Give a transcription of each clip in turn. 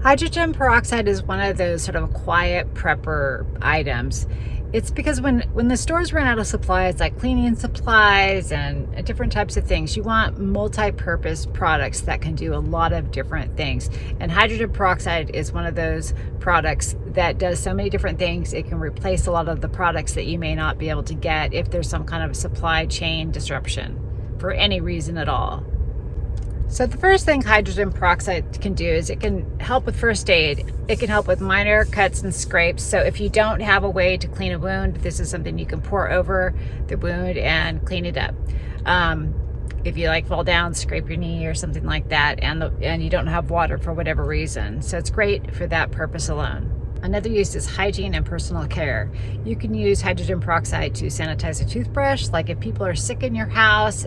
Hydrogen peroxide is one of those sort of quiet prepper items. It's because when the stores run out of supplies, like cleaning supplies and different types of things, you want multi-purpose products that can do a lot of different things. And hydrogen peroxide is one of those products that does so many different things. It can replace a lot of the products that you may not be able to get if there's some kind of supply chain disruption for any reason at all. So the first thing hydrogen peroxide can do is it can help with first aid. It can help with minor cuts and scrapes. So if you don't have a way to clean a wound, this is something you can pour over the wound and clean it up. If you fall down, scrape your knee or something like that, and you don't have water for whatever reason. So it's great for that purpose alone. Another use is hygiene and personal care. You can use hydrogen peroxide to sanitize a toothbrush. Like if people are sick in your house,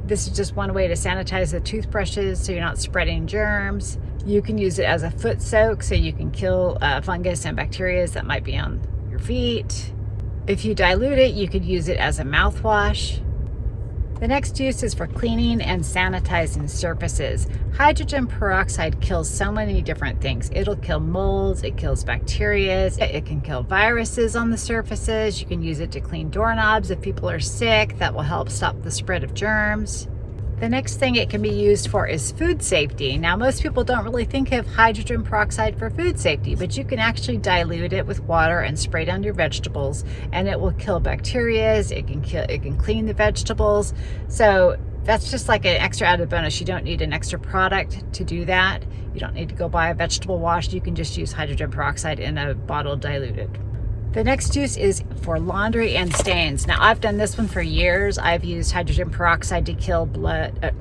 this is just one way to sanitize the toothbrushes so you're not spreading germs. You can use it as a foot soak so you can kill fungus and bacteria that might be on your feet. If you dilute it, you could use it as a mouthwash. The next use is for cleaning and sanitizing surfaces. Hydrogen peroxide kills so many different things. It'll kill molds, it kills bacteria, it can kill viruses on the surfaces. You can use it to clean doorknobs if people are sick. That will help stop the spread of germs. The next thing it can be used for is food safety. Now, most people don't really think of hydrogen peroxide for food safety, but you can actually dilute it with water and spray it on your vegetables, and it will kill bacteria. It can clean the vegetables. So that's just like an extra added bonus. You don't need an extra product to do that. You don't need to go buy a vegetable wash. You can just use hydrogen peroxide in a bottle diluted. The next use is for laundry and stains. Now, I've done this one for years. I've used hydrogen peroxide to kill blood,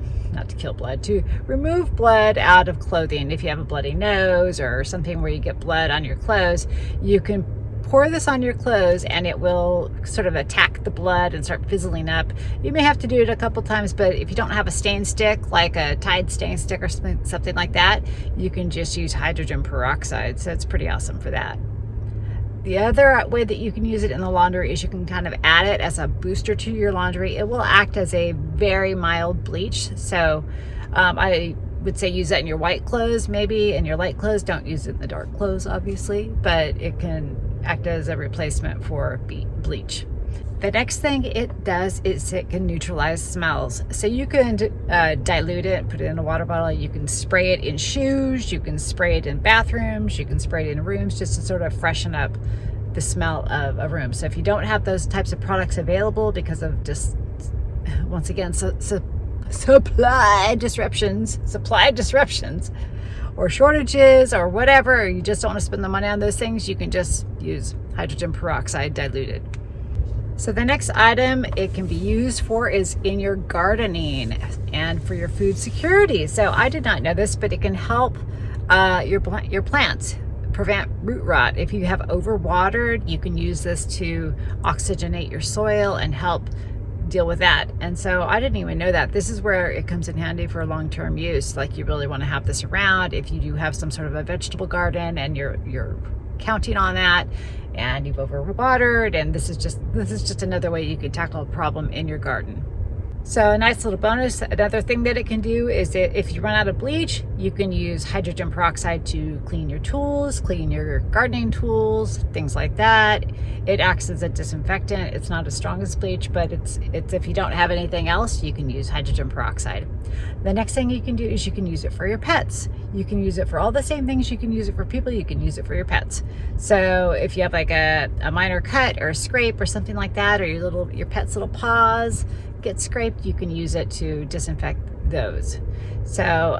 to remove blood out of clothing. If you have a bloody nose or something where you get blood on your clothes, you can pour this on your clothes and it will sort of attack the blood and start fizzling up. You may have to do it a couple times, but if you don't have a stain stick, like a Tide stain stick or something like that, you can just use hydrogen peroxide. So it's pretty awesome for that. The other way that you can use it in the laundry is you can kind of add it as a booster to your laundry. It will act as a very mild bleach. So I would say use that in your white clothes, maybe in your light clothes. Don't use it in the dark clothes, obviously, but it can act as a replacement for bleach. The next thing it does is it can neutralize smells. So you can dilute it, put it in a water bottle. You can spray it in shoes. You can spray it in bathrooms. You can spray it in rooms just to sort of freshen up the smell of a room. So if you don't have those types of products available because of just, once again, supply disruptions, or shortages or whatever, or you just don't want to spend the money on those things, you can just use hydrogen peroxide diluted. So the next item it can be used for is in your gardening and for your food security. So I did not know this, but it can help your plants prevent root rot. If you have overwatered, you can use this to oxygenate your soil and help deal with that. And so I didn't even know that. This is where it comes in handy for long-term use. Like you really want to have this around if you do have some sort of a vegetable garden and you're counting on that and you've overwatered, and this is just another way you could tackle a problem in your garden. So a nice little bonus, another thing that it can do is that if you run out of bleach, you can use hydrogen peroxide to clean your tools, clean your gardening tools, things like that. It acts as a disinfectant. It's not as strong as bleach, but it's if you don't have anything else, you can use hydrogen peroxide. The next thing you can do is you can use it for your pets. You can use it for all the same things you can use it for people, you can use it for your pets. So if you have like a minor cut or a scrape or something like that, or your pet's little paws get scraped, you can use it to disinfect those. So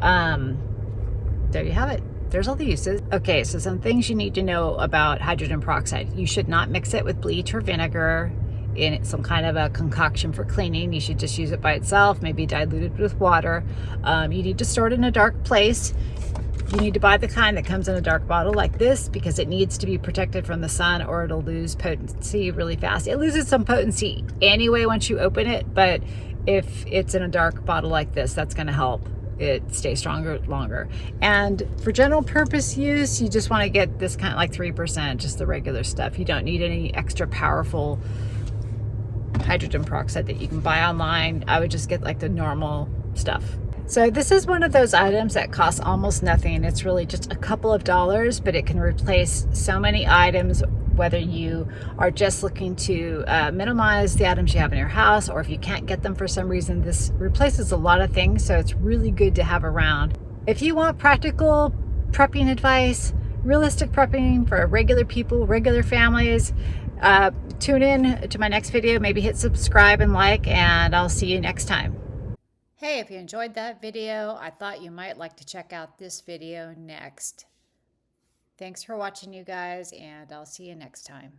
there you have it. There's all the uses. Okay, so some things you need to know about hydrogen peroxide. You should not mix it with bleach or vinegar in some kind of a concoction for cleaning. You should just use it by itself, maybe diluted with water. You need to store it in a dark place. You need to buy the kind that comes in a dark bottle like this because it needs to be protected from the sun or it'll lose potency really fast. It loses some potency anyway once you open it, but if it's in a dark bottle like this, that's going to help it stay stronger longer. And for general purpose use, you just want to get this kind of like 3%, just the regular stuff. You don't need any extra powerful hydrogen peroxide that you can buy online. I would just get like the normal stuff. So this is one of those items that costs almost nothing. It's really just a couple of dollars, but it can replace so many items, whether you are just looking to minimize the items you have in your house, or if you can't get them for some reason. This replaces a lot of things, so it's really good to have around. If you want practical prepping advice, realistic prepping for regular people, regular families, tune in to my next video. Maybe hit subscribe and like, and I'll see you next time. Hey, if you enjoyed that video, I thought you might like to check out this video next. Thanks for watching, you guys, and I'll see you next time.